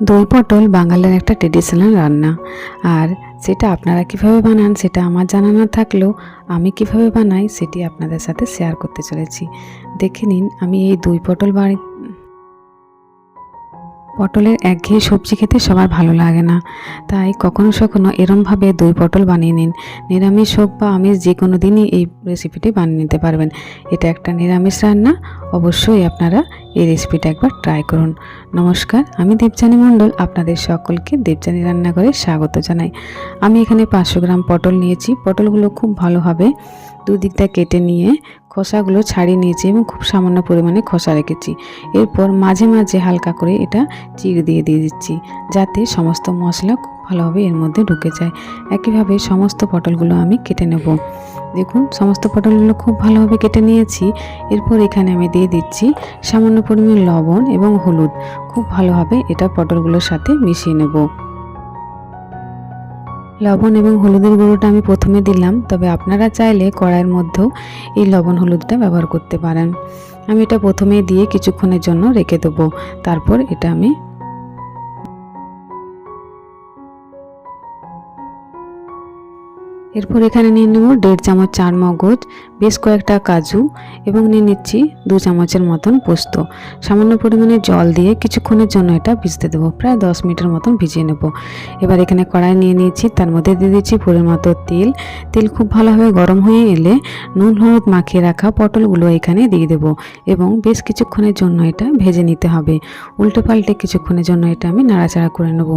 দই পটল বাঙালির একটা ট্রেডিশনাল রান্না। আর সেটা আপনারা কিভাবে বানান সেটা আমার জানা না থাকলেও আমি কিভাবে বানাই সেটি আপনাদের সাথে শেয়ার করতে চলেছি। দেখে নিন, আমি এই দই পটল পটলের একঘেয়ে সবজি খেতে সবার ভালো লাগে না, তাই কখনো কখনো এরমভাবে দই পটল বানিয়ে নিন। নিরামিষ হোক বা আমিষ, যে কোনো দিনই এই রেসিপিটি বানিয়ে নিতে পারবেন। এটা একটা নিরামিষ রান্না, অবশ্যই আপনারা এই রেসিপিটা একবার ট্রাই করুন। নমস্কার, আমি দেবযানী মণ্ডল, আপনাদের সকলকে দেবযানী রান্নাঘরে স্বাগত জানাই। আমি এখানে 500 গ্রাম পটল নিয়েছি। পটলগুলো খুব ভালোভাবে দুদিকটা কেটে নিয়ে খোসাগুলো ছাড়িয়ে নিয়েছি এবং খুব সামান্য পরিমাণে খোসা রেখেছি। এরপর মাঝে মাঝে হালকা করে এটা চিড় দিয়ে দিচ্ছি, যাতে সমস্ত মশলা খুব ভালোভাবে এর মধ্যে ঢুকে যায়। একইভাবে সমস্ত পটলগুলো আমি কেটে নেব। দেখুন, সমস্ত পটলগুলো খুব ভালোভাবে কেটে নিয়েছি। এরপর এখানে আমি দিয়ে দিচ্ছি সামান্য পরিমাণ লবণ এবং হলুদ। খুব ভালোভাবে এটা পটলগুলোর সাথে মিশিয়ে নেব। লবণ এবং হলুদের গুঁড়োটা আমি প্রথমে দিলাম, তবে আপনারা চাইলে কড়াইয়ের মধ্যেও এই লবণ হলুদটা ব্যবহার করতে পারেন। আমি এটা প্রথমে দিয়ে কিছুক্ষণের জন্য রেখে দেবো। তারপর এটা আমি এরপর এখানে নিয়ে নেব 1.5 চামচ চারমগজ, বেশ কয়েকটা কাজু এবং নিয়ে নিচ্ছি 2 চামচের মতন পোস্ত। সামান্য পরিমাণে জল দিয়ে কিছুক্ষণের জন্য এটা ভিজতে দেবো, প্রায় 10 মিনিটের মতন ভিজিয়ে নেব। এবার এখানে কড়াই নিয়ে নিয়েছি, তার মধ্যে দিয়ে দিচ্ছি পরিমাণ মতো তেল। তেল খুব ভালোভাবে গরম হয়ে এলে নুন হলুদ মাখিয়ে রাখা পটলগুলো এখানে দিয়ে দেবো এবং বেশ কিছুক্ষণের জন্য এটা ভেজে নিতে হবে। উল্টে পাল্টে কিছুক্ষণের জন্য এটা আমি নাড়াচাড়া করে নেব।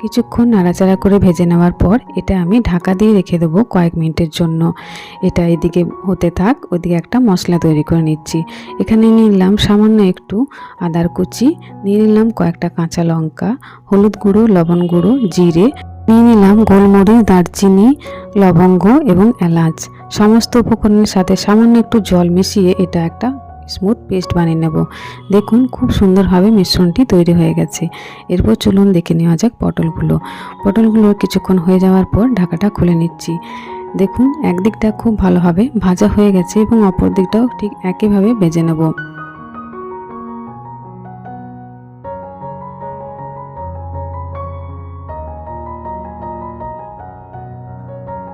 কিছুক্ষণ নাড়াচাড়া করে ভেজে নেওয়ার পর এটা আমি ঢাকা দিয়ে রেখে দেবো কয়েক মিনিটের জন্য। এটা এদিকে হতে থাক, ওইদিকে একটা মশলা তৈরি করে নিচ্ছি। এখানে নিয়ে নিলাম সামান্য একটু আদার কুচি, নিয়ে নিলাম কয়েকটা কাঁচা লঙ্কা, হলুদ গুঁড়ো, লবণ গুঁড়ো, জিরে, নিয়ে নিলাম গোলমরিচ, দারচিনি, লবঙ্গ এবং এলাচ। সমস্ত উপকরণের সাথে সামান্য একটু জল মিশিয়ে এটা একটা স্মুথ পেস্ট বানিয়ে নেব। দেখুন, খুব সুন্দরভাবে মিশ্রণটি তৈরি হয়ে গেছে। এরপর চলুন দেখে নেওয়া যাক পটলগুলো কিছুক্ষণ হয়ে যাওয়ার পর ঢাকাটা খুলে নিচ্ছি। দেখুন, একদিকটা খুব ভালোভাবে ভাজা হয়ে গেছে এবং অপর দিকটাও ঠিক একইভাবে ভেজে নেব।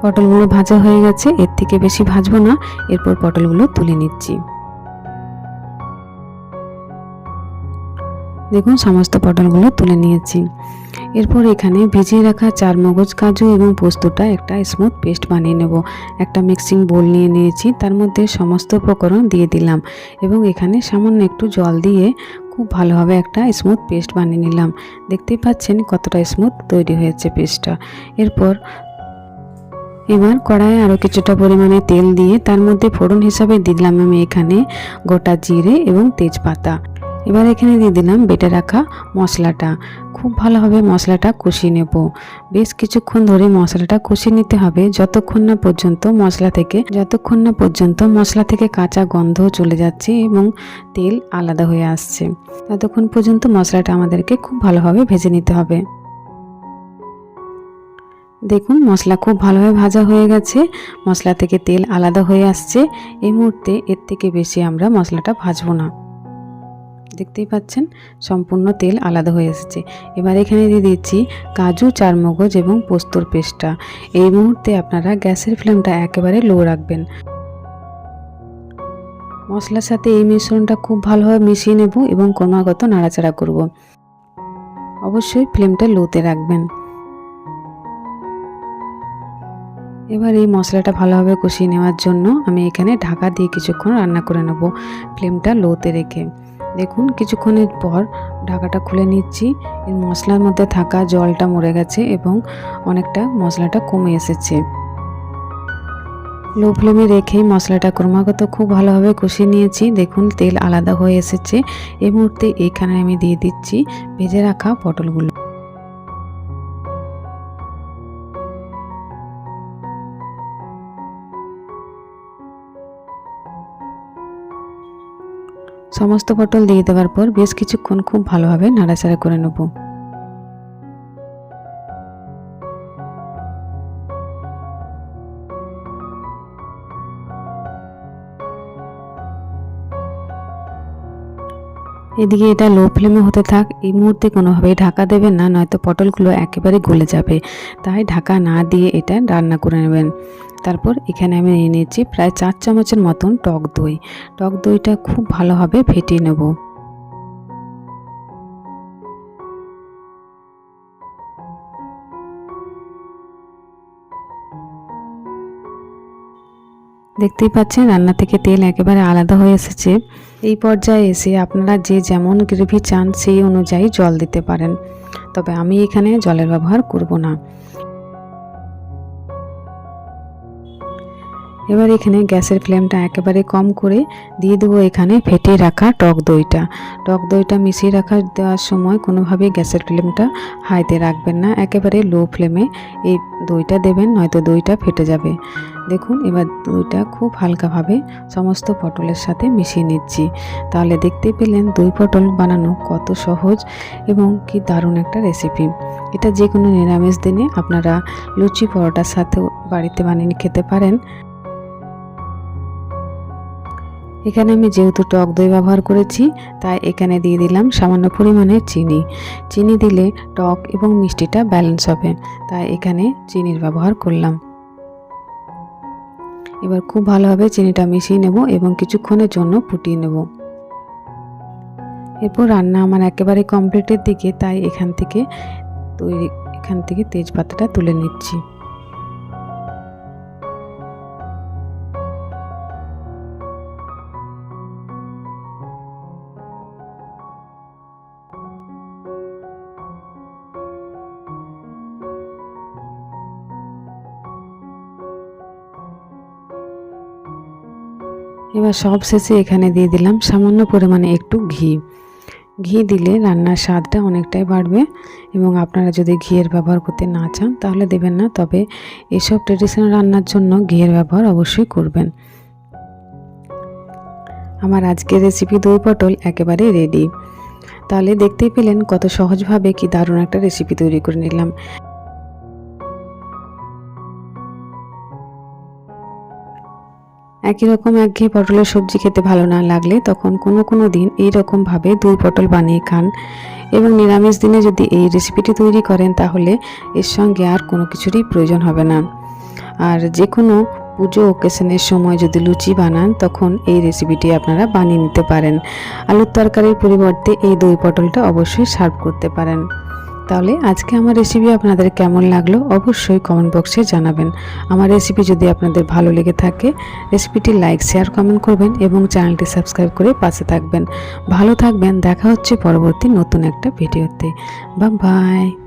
পটলগুলো ভাজা হয়ে গেছে, এর থেকে বেশি ভাজবো না। এরপর পটলগুলো তুলে নিচ্ছি। দেখুন, সমস্ত পটলগুলো তুলে নিয়েছি। এরপর এখানে ভিজিয়ে রাখা চারমগজ, কাজু এবং পোস্তটা একটা স্মুথ পেস্ট বানিয়ে নেব। একটা মিক্সিং বোল নিয়ে নিয়েছি, তার মধ্যে সমস্ত উপকরণ দিয়ে দিলাম এবং এখানে সামান্য একটু জল দিয়ে খুব ভালোভাবে একটা স্মুথ পেস্ট বানিয়ে নিলাম। দেখতেই পাচ্ছেন কতটা স্মুথ তৈরি হয়েছে পেস্টটা। এবার কড়াইয়ে আরও কিছুটা পরিমাণে তেল দিয়ে তার মধ্যে ফোড়ন হিসাবে দিলাম আমি এখানে গোটা জিরে এবং তেজপাতা। এবার এখানে দিয়ে দিলাম বেটে রাখা মশলাটা। খুব ভালোভাবে মশলাটা কষিয়ে নেব। বেশ কিছুক্ষণ ধরে মশলাটা কষিয়ে নিতে হবে, যতক্ষণ না পর্যন্ত মশলা থেকে কাঁচা গন্ধ চলে যাচ্ছে এবং তেল আলাদা হয়ে আসছে। ততক্ষণ পর্যন্ত মশলাটা আমাদেরকে খুব ভালোভাবে ভেজে নিতে হবে। দেখুন, মশলা খুব ভালোভাবে ভাজা হয়ে গেছে, মশলা থেকে তেল আলাদা হয়ে আসছে। এই মুহূর্তে এর থেকে বেশি আমরা মশলাটা ভাজবো না। দেখতেই পাচ্ছেন সম্পূর্ণ তেল আলাদা হয়ে এসেছে। এবার এখানে দিয়ে দিচ্ছি কাজু, চারমগজ এবং পোস্তর পেস্টটা। এই মুহূর্তে আপনারা গ্যাসের ফ্লেমটা একেবারে লো রাখবেন। মশলার সাথে এই মিশ্রণটা খুব ভালোভাবে মিশিয়ে নেব এবং ক্রমাগত নাড়াচাড়া করব। অবশ্যই ফ্লেমটা লোতে রাখবেন। এবার এই মশলাটা ভালোভাবে কষিয়ে নেওয়ার জন্য আমি এখানে ঢাকা দিয়ে কিছুক্ষণ রান্না করে নেব, ফ্লেমটা লোতে রেখে। দেখুন, কিছুক্ষণের পর ঢাকাটা খুলে নিচ্ছি। এর মশলার মধ্যে থাকা জলটা মরে গেছে এবং অনেকটা মশলাটা কমে এসেছে। লো ফ্লেমে রেখেই মশলাটা ক্রমাগত খুব ভালোভাবে কষিয়ে নিয়েছি। দেখুন, তেল আলাদা হয়ে এসেছে। এই মুহূর্তে এখানে আমি দিয়ে দিচ্ছি ভেজে রাখা পটলগুলো। সমস্ত পটল দিয়ে দেওয়ার পর বেশ কিছুক্ষণ খুব ভালোভাবে নাড়াচাড়া করে নেব। এদিকে এটা লো ফ্লেমে হতে থাক। এই মুহূর্তে কোনোভাবেই ঢাকা দেবেন না, নয়তো পটলগুলো একেবারে গলে যাবে। তাই ঢাকা না দিয়ে এটা রান্না করে নেবেন। তারপর এখানে আমি নিয়ে নিয়েছি প্রায় 4 চামচের মতন টক দই। টক দইটা খুব ভালোভাবে ফেটিয়ে নেব। দেখতেই পাচ্ছেন রান্না থেকে তেল একেবারে আলাদা হয়ে এসেছে। এই পর্যায়ে এসে আপনারা যে যেমন গ্রেভি চান সেই অনুযায়ী জল দিতে পারেন, তবে আমি এখানে জলের ব্যবহার করব না। এবার এখানে গ্যাসের ফ্লেমটা একেবারে কম করে দিয়ে দেবো এখানে ফেটিয়ে রাখা টক দইটা। টক দইটা মিশিয়ে দেওয়ার সময় কোনোভাবেই গ্যাসের ফ্লেমটা হাইতে রাখবেন না, একেবারে লো ফ্লেমে এই দইটা দেবেন, নয়তো দইটা ফেটে যাবে। দেখুন এবার দইটা খুব হালকাভাবে সমস্ত পটলের সাথে মিশিয়ে নিচ্ছি। তাহলে দেখতে পেলেন দই পটল বানানো কত সহজ এবং কি দারুণ একটা রেসিপি। এটা যে কোনো নিরামিষ দিনে আপনারা লুচি পরোটার সাথেও বাড়িতে বানিয়ে খেতে পারেন। এখানে আমি যেহেতু টক দই ব্যবহার করেছি, তাই এখানে দিয়ে দিলাম সামান্য পরিমাণে চিনি। চিনি দিলে টক এবং মিষ্টিটা ব্যালেন্স হবে, তাই এখানে চিনির ব্যবহার করলাম। এবার খুব ভালোভাবে চিনিটা মিশিয়ে নেব এবং কিছুক্ষণের জন্য ফুটিয়ে নেব। এরপর রান্না আমার একেবারে কমপ্লিটের দিকে, তাই এখান থেকে তেজপাতাটা তুলে নিচ্ছি। এবার সব শেষে এখানে দিয়ে দিলাম সামান্য পরিমাণে একটু ঘি। ঘি দিলে রান্নার স্বাদটা অনেকটাই বাড়বে, এবং আপনারা যদি ঘিয়ের ব্যবহার করতে না চান তাহলে দেবেন না, তবে এসব ট্রেডিশনাল রান্নার জন্য ঘিয়ের ব্যবহার অবশ্যই করবেন। আমার আজকের রেসিপি দই পটল একেবারে রেডি। তাহলে দেখতেই পেলেন কত সহজভাবে কি দারুণ একটা রেসিপি তৈরি করে নিলাম। একই রকম একঘেয়ে পটলের সবজি খেতে ভালো না লাগলে তখন কোনো দিন এইরকমভাবে দই পটল বানিয়ে খান, এবং নিরামিষ দিনে যদি এই রেসিপিটি তৈরি করেন তাহলে এর সঙ্গে আর কোনো কিছুরই প্রয়োজন হবে না। আর যে কোনো পুজো ওকেশনের সময় যদি লুচি বানান তখন এই রেসিপিটি আপনারা বানিয়ে নিতে পারেন। আলুর তরকারির পরিবর্তে এই দই পটলটা অবশ্যই সার্ভ করতে পারেন। তাহলে আজকে আমার রেসিপি আপনাদের কেমন লাগলো অবশ্যই কমেন্ট বক্সে জানাবেন। আমার রেসিপি যদি আপনাদের ভালো লেগে থাকে রেসিপিটি লাইক শেয়ার কমেন্ট করবেন এবং চ্যানেলটি সাবস্ক্রাইব করে পাশে থাকবেন। ভালো থাকবেন, দেখা হচ্ছে পরবর্তী নতুন একটা ভিডিওতে। Bye bye.